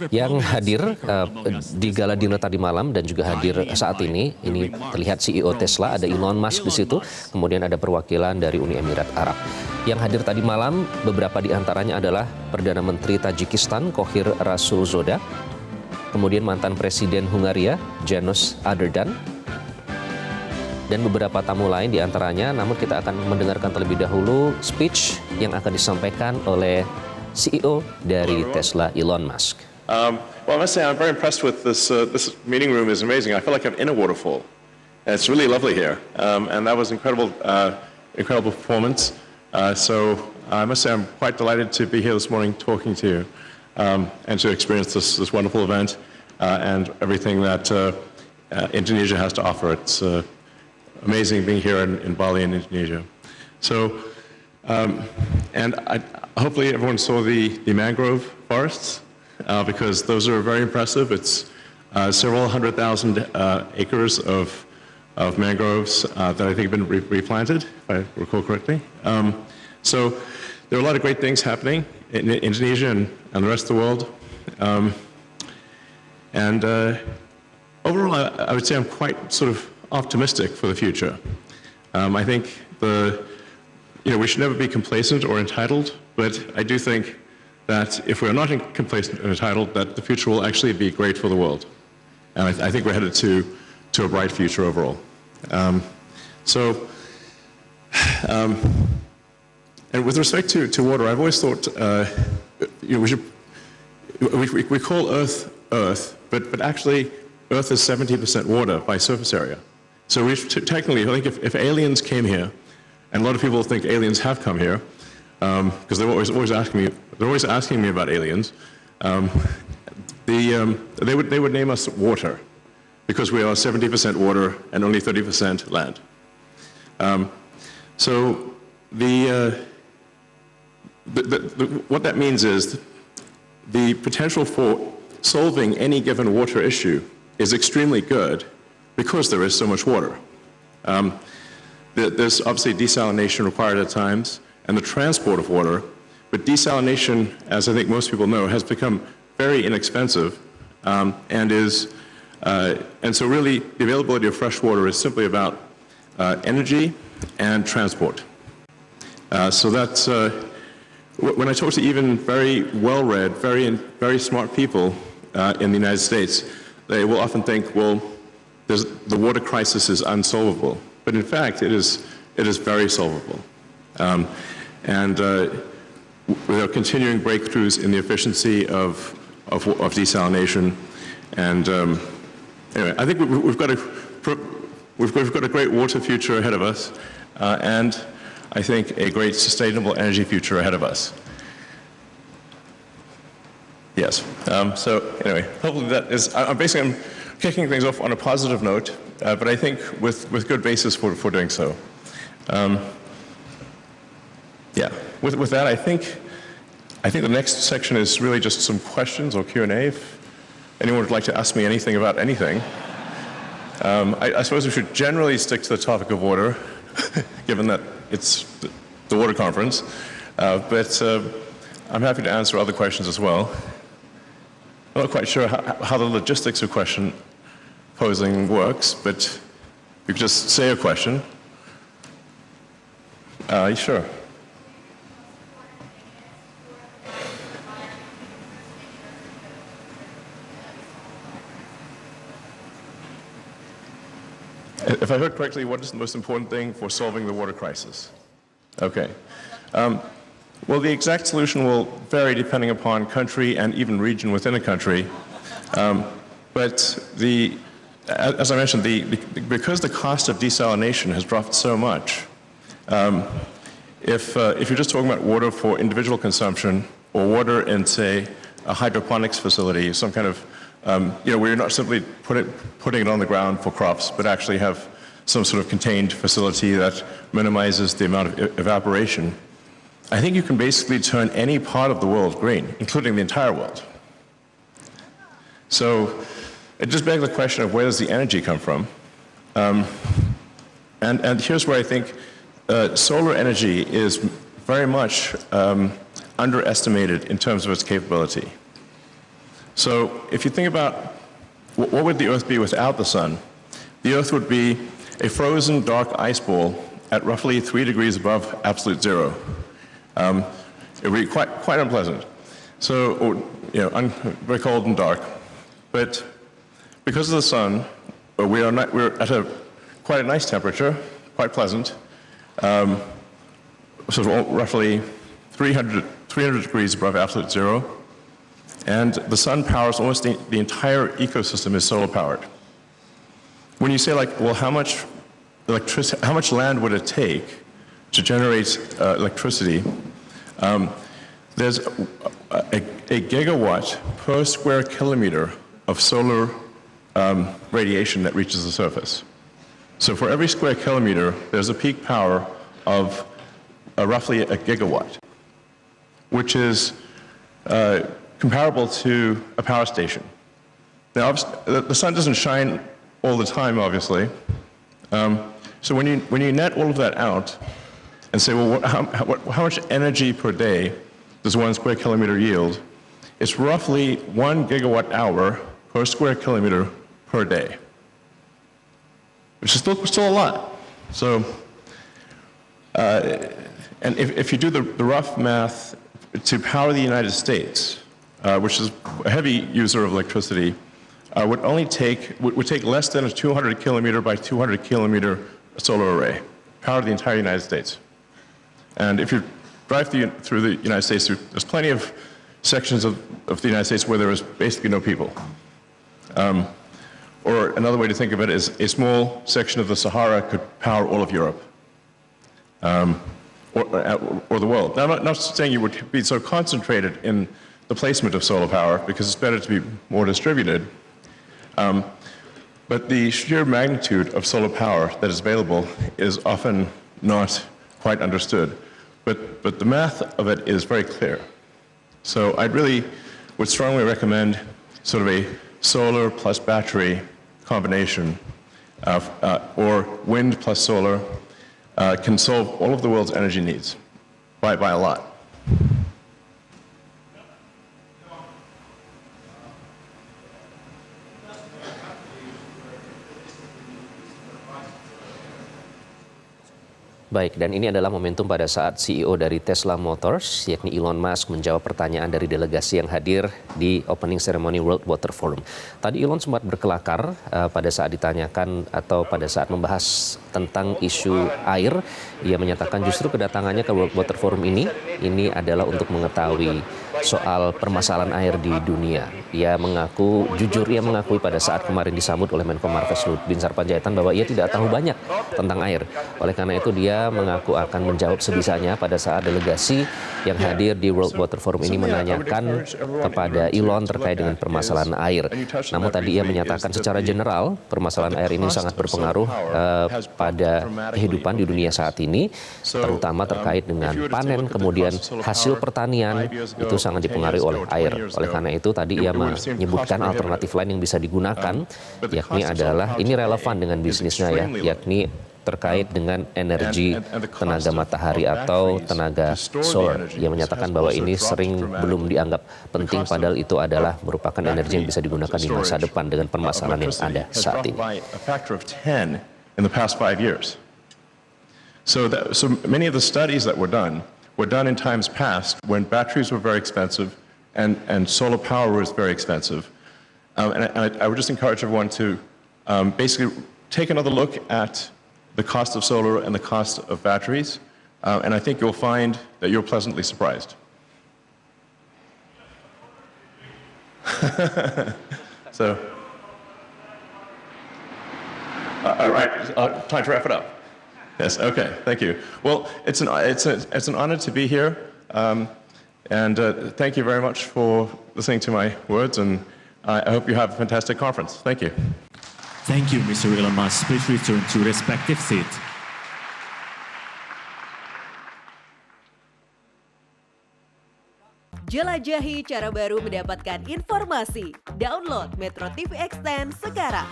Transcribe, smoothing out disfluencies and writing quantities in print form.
Yang hadir di gala dinner tadi malam dan juga hadir saat ini terlihat CEO Tesla, ada Elon Musk di situ, kemudian ada perwakilan dari Uni Emirat Arab. Yang hadir tadi malam, beberapa di antaranya adalah Perdana Menteri Tajikistan, Kohir Rasulzoda, kemudian mantan Presiden Hungaria, Janus Aderdán, dan beberapa tamu lain di antaranya. Namun kita akan mendengarkan terlebih dahulu speech yang akan disampaikan oleh CEO dari Tesla, Elon Musk. Well, I must say I'm very impressed with this. This meeting room is amazing. I feel like I'm in a waterfall. It's really lovely here, and that was incredible performance. So I must say I'm quite delighted to be here this morning talking to you and to experience this wonderful event and everything that Indonesia has to offer. It's amazing being here in Bali in Indonesia. So, hopefully everyone saw the mangrove forests because those are very impressive. It's several 100,000 acres of mangroves that I think have been replanted, if I recall correctly. So there are a lot of great things happening in Indonesia and the rest of the world. Overall, I would say I'm quite sort of optimistic for the future. I think we should never be complacent or entitled, but I do think that if we're not complacent and entitled, that the future will actually be great for the world. And I think we're headed to a bright future overall. And with respect to water, I've always thought we call Earth Earth, but actually Earth is 70% water by surface area. So technically, I think if aliens came here, and a lot of people think aliens have come here, because they're always asking me about aliens. They would name us water, because we are 70% water and only 30% land. What that means is the potential for solving any given water issue is extremely good because there is so much water. There's obviously desalination required at times and the transport of water, but desalination, as I think most people know, has become very inexpensive and so really the availability of fresh water is simply about energy and transport. So that's, when I talk to even very well-read, very smart people in the United States, they will often think, well, the water crisis is unsolvable. But in fact, it is very solvable. With our continuing breakthroughs in the efficiency of desalination, and anyway, I think we've got a great water future ahead of us, and I think a great sustainable energy future ahead of us. Yes. So anyway, hopefully that is. I'm kicking things off on a positive note, but I think with good basis for doing so. Yeah. With that, I think the next section is really just some questions or Q&A. If anyone would like to ask me anything about anything, I suppose we should generally stick to the topic of water, given that it's the water conference. But I'm happy to answer other questions as well. I'm not quite sure how the logistics of question posing works, but you could just say a question. Sure. If I heard correctly, what is the most important thing for solving the water crisis? Okay. Well, the exact solution will vary depending upon country and even region within a country. But as I mentioned, because the cost of desalination has dropped so much, if you're just talking about water for individual consumption or water in, say, a hydroponics facility, some kind of, where you're not simply putting it on the ground for crops, but actually have some sort of contained facility that minimizes the amount of evaporation, I think you can basically turn any part of the world green, including the entire world. So it just begs the question of where does the energy come from? And here's where I think solar energy is very much underestimated in terms of its capability. So if you think about what would the Earth be without the sun, the Earth would be a frozen dark ice ball at roughly 3 degrees above absolute zero. It would be quite unpleasant. So, or, very cold and dark. But because of the sun, we're at quite a nice temperature, quite pleasant. So roughly 300 degrees above absolute zero. And the sun powers almost the entire ecosystem is solar powered. When you say well, how much land would it take to generate electricity? There's a gigawatt per square kilometer of solar radiation that reaches the surface. So for every square kilometer, there's a peak power of roughly a gigawatt, which is comparable to a power station. Now, the sun doesn't shine all the time, obviously. So when you net all of that out and say, well, how much energy per day does 1 square kilometer yield? It's roughly 1 gigawatt hour per square kilometer per day, which is still a lot. So, and if you do the rough math, to power the United States, which is a heavy user of electricity, would take less than a 200 kilometer by 200 kilometer solar array, power the entire United States. And if you drive through the United States, there's plenty of sections of the United States where there is basically no people. Or another way to think of it is a small section of the Sahara could power all of Europe. Or the world. Now, I'm not saying you would be so concentrated in the placement of solar power, because it's better to be more distributed. But the sheer magnitude of solar power that is available is often not quite understood. But the math of it is very clear. So I really would strongly recommend sort of a solar plus battery combination, or wind plus solar, can solve all of the world's energy needs by a lot. Baik, dan ini adalah momentum pada saat CEO dari Tesla Motors, yakni Elon Musk, menjawab pertanyaan dari delegasi yang hadir di opening ceremony World Water Forum. Tadi Elon sempat berkelakar pada saat ditanyakan atau pada saat membahas tentang isu air. Ia menyatakan justru kedatangannya ke World Water Forum ini adalah untuk mengetahui soal permasalahan air di dunia. Ia mengakui pada saat kemarin disambut oleh Menko Marves Luhut Binsar Panjaitan bahwa ia tidak tahu banyak tentang air. Oleh karena itu dia mengaku akan menjawab sebisanya pada saat delegasi yang hadir di World Water Forum ini menanyakan kepada Elon terkait dengan permasalahan air. Namun tadi ia menyatakan secara general permasalahan air ini sangat berpengaruh pada kehidupan di dunia saat ini, terutama terkait dengan panen, kemudian hasil pertanian itu sangat dipengaruhi oleh air. Oleh karena itu tadi ia menyebutkan alternatif lain yang bisa digunakan, yakni adalah ini relevan dengan bisnisnya ya, yakni terkait dengan energi tenaga matahari atau tenaga solar. Ia menyatakan bahwa ini sering belum dianggap penting, padahal itu adalah merupakan energi yang bisa digunakan di masa depan dengan permasalahan yang ada saat ini. In the past 5 years. So many of the studies that were done in times past when batteries were very expensive and solar power was very expensive. And I would just encourage everyone to basically take another look at the cost of solar and the cost of batteries, and I think you'll find that you're pleasantly surprised. So, all right, time to wrap it up. Yes, okay, thank you. Well, it's an honor to be here, and thank you very much for listening to my words, and I hope you have a fantastic conference. Thank you. Thank you, Mr. Elon Musk. Please return to respective seat. Jelajahi cara baru mendapatkan informasi. Download MetroTV ke-10 sekarang.